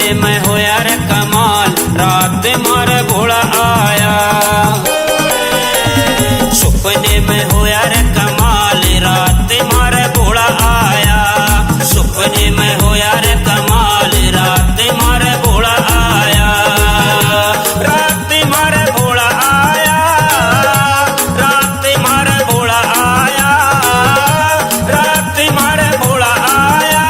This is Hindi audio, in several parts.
सपने में होया रे कमाल, रात मारे भोला आया। सपने में होया रे कमाल, रात मारे भोला आया। सपने में होया रे कमाल, रात मारे भोला आया। रात मारे भोला आया, रात मारे भोला आया। रात मारे भोला आया,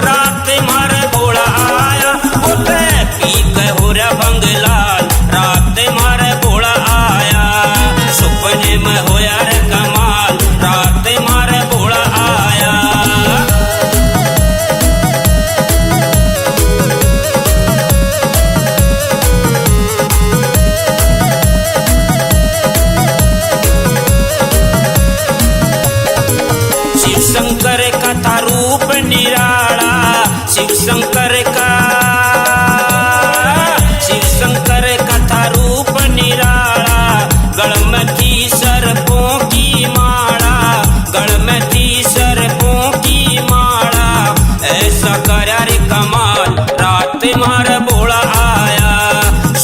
रात मारे भोला आया। उठे पी के हो रे बंगलाल, रात मारे भोला आया। सपने में होया रे कमाल, रात मारे भोला आया। शिव शंकर का था रूप निराला, शिव शंकर का था रूप निराला। गढ़ में थी सर्पों की माला, गढ़ में थी सर्पों की माला। ऐसा करा रे कमाल, रात मारे भोला आया।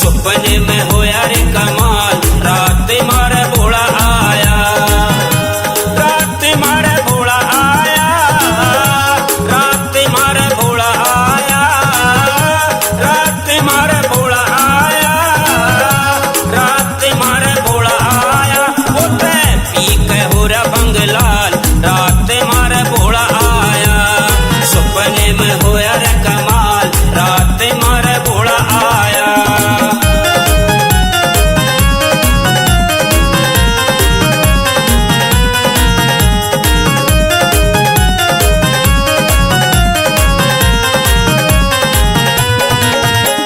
सपने में होया रे कमाल, रात मारे भोला आया। रात मारे भोला आया, रात मारे भोला आया। रात मारे भोला आया, रात मारे भोला आया। उठे पी के हो रे बंगलाल, रात मारे भोला आया। सपने में होया रे कमाल, रात मारे भोला आया।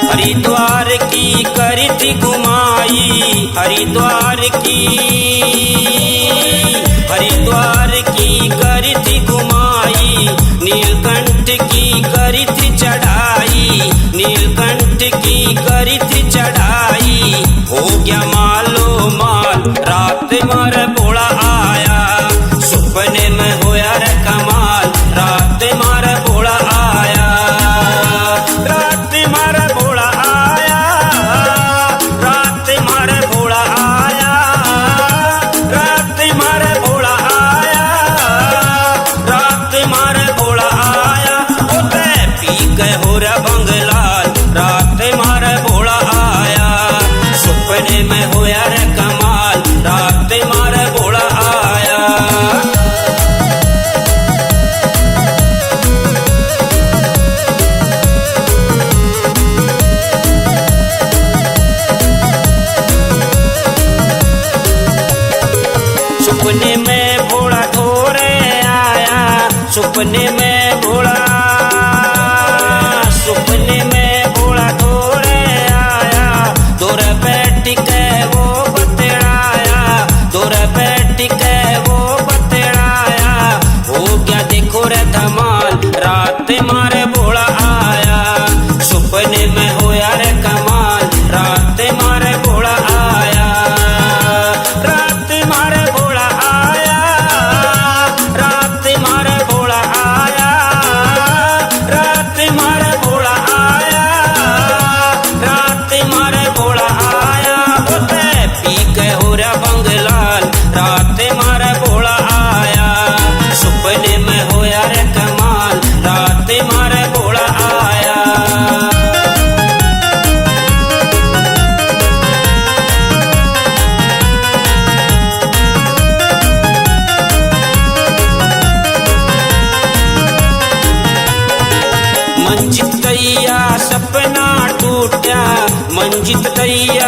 हरिद्वार की करी थी घुमाई, हरिद्वार की करी थी घुमाई। नीलकंठ की करी थी चढ़ाई, नीलकंठ की करी थी चढ़ाई। हो गया मालो माल, रात मारे भोला आया। सपने में होया रे कमाल, रात मारे भोला आया। रात मारे भोला आया, रात मारे भोला आया। रात मारे भोला आया, रात मारे भोला आया। उठे पी के हो रे बंगलाल, रात मारे भोला आया। सपने में होया रे कमाल, रात मारे भोला आया। सपने में भोला ढोरे आया, सपने में भोला, सपने में भोला ढोरे आया। दूर बैठ के वो बतलाया, दूर बैठ के वो बतलाया। हो गया देखो रे धमाल, रात मारे भोला आया। सपने में होया रे कमाल, रात मारे भोला आया। रात मारे भोला आया, रात मारे भोला आया। रात मारे भोला आया, रात मारे भोला आया। उठे पी के हो रे बंगलाल, रात मारे भोला आया। सपने में होया रे कमाल, रात मारे भोला आया। मंजित दैया सपना टूटा, मंजित दैया